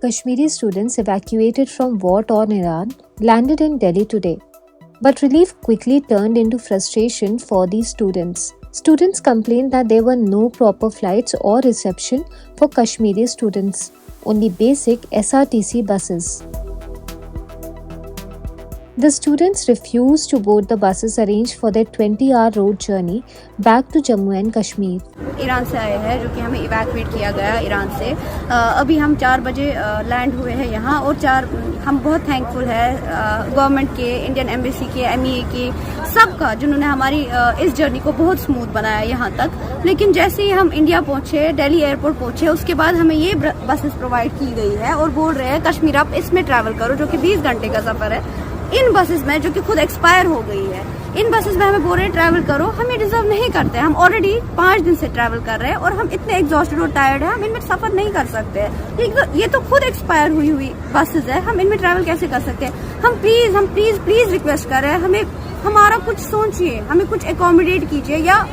Kashmiri students evacuated from war-torn Iran landed in Delhi today. But relief quickly turned into frustration for these students. Students complained that there were no proper flights or reception for Kashmiri students, only basic SRTC buses. The students refused to board the buses arranged for their 20-hour road journey back to Jammu and Kashmir. Iran से आए हैं, जो कि हमें evacuate किया गया Iran से। अभी हम 4 बजे लैंड हुए हैं यहाँ, और हम बहुत थैंकफुल है गवर्नमेंट के, इंडियन एम्बेसी के, MEA के, सबका, जिन्होंने हमारी इस जर्नी को बहुत स्मूथ बनाया यहाँ तक। लेकिन जैसे ही हम इंडिया पहुँचे, दिल्ली एयरपोर्ट पहुँचे, उसके बाद हमें ये बसेस प्रोवाइड की गई है और बोल रहे हैं कश्मीर आप इसमें ट्रैवल करो, जो कि 20 घंटे का सफर है। इन बसेस में, जो कि खुद एक्सपायर हो गई है, इन बसेस में हमें बोल रहे हैं ट्रैवल करो। हम ये डिजर्व नहीं करते। हम ऑलरेडी 5 दिन से ट्रैवल कर रहे हैं और हम इतने एग्जॉस्टेड और टायर्ड हैं, हम इनमें सफर नहीं कर सकते। ये तो खुद एक्सपायर हुई बसेस है, हम इनमें ट्रैवल कैसे कर सकते हैं? हम प्लीज रिक्वेस्ट कर रहे हैं, हमें हमारा कुछ सोचिए, हमें कुछ एकोमोडेट कीजिए या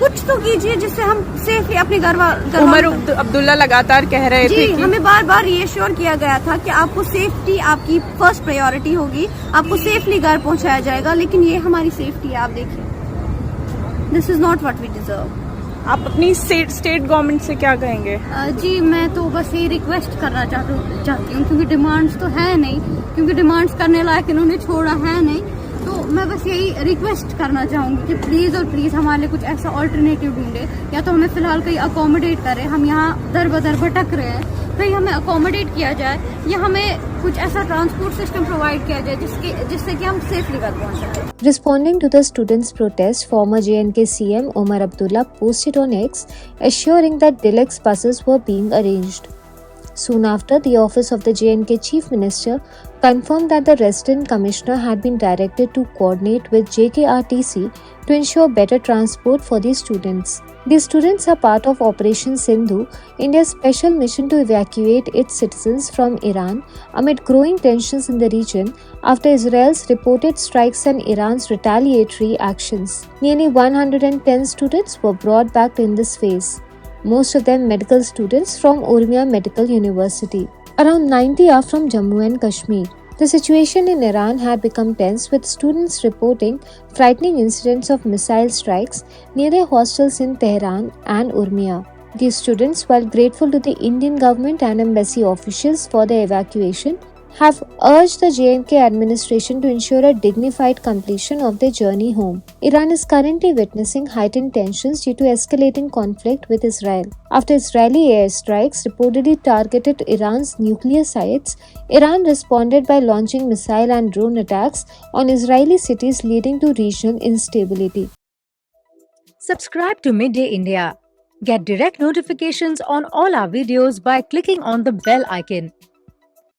कुछ तो कीजिए जिससे हम सेफली अपने घर उमर अब्दुल्ला लगातार कह रहे थे कि हमें बार बार रीएश्योर किया गया था कि आपको सेफ्टी आपकी फर्स्ट प्रायोरिटी होगी, आपको सेफली घर पहुंचाया जाएगा। लेकिन ये हमारी सेफ्टी है, आप देखिए, this is not what we deserve. आप अपनी स्टेट गवर्नमेंट से क्या कहेंगे? जी, मैं तो बस ये रिक्वेस्ट करना चाहती हूँ, क्योंकि डिमांड्स तो है नहीं, क्योंकि डिमांड्स करने लायक इन्होंने छोड़ा है नहीं। तो मैं बस यही रिक्वेस्ट करना चाहूँगी कि प्लीज़ और प्लीज़ हमारे लिए कुछ ऐसा ऑल्टरनेटिव ढूंढे, या तो हमें फ़िलहाल कहीं अकोमोडेट करें। हम यहाँ दर बदर भटक रहे हैं, कहीं हमें अकोमोडेट किया जाए या हमें कुछ ऐसा ट्रांसपोर्ट सिस्टम प्रोवाइड किया जाए जिससे कि हम सेफली घर पहुँच सकें। Responding to the students' protest, former JNK CM Omar Abdullah posted on X assuring that deluxe buses were being arranged. Soon after, the office of the JNK Chief Minister confirmed that the Resident Commissioner had been directed to coordinate with JKRTC to ensure better transport for the students. These students are part of Operation Sindhu, India's special mission to evacuate its citizens from Iran amid growing tensions in the region after Israel's reported strikes and Iran's retaliatory actions. Nearly 110 students were brought back in this phase, most of them medical students from Urmia Medical University. Around 90 are from Jammu and Kashmir. The situation in Iran had become tense, with students reporting frightening incidents of missile strikes near their hostels in Tehran and Urmia. These students, while grateful to the Indian government and embassy officials for their evacuation, have urged the JNK administration to ensure a dignified completion of their journey home. Iran is currently witnessing heightened tensions due to escalating conflict with Israel. After Israeli airstrikes reportedly targeted Iran's nuclear sites, Iran responded by launching missile and drone attacks on Israeli cities, leading to regional instability. Subscribe to Midday India. Get direct notifications on all our videos by clicking on the bell icon.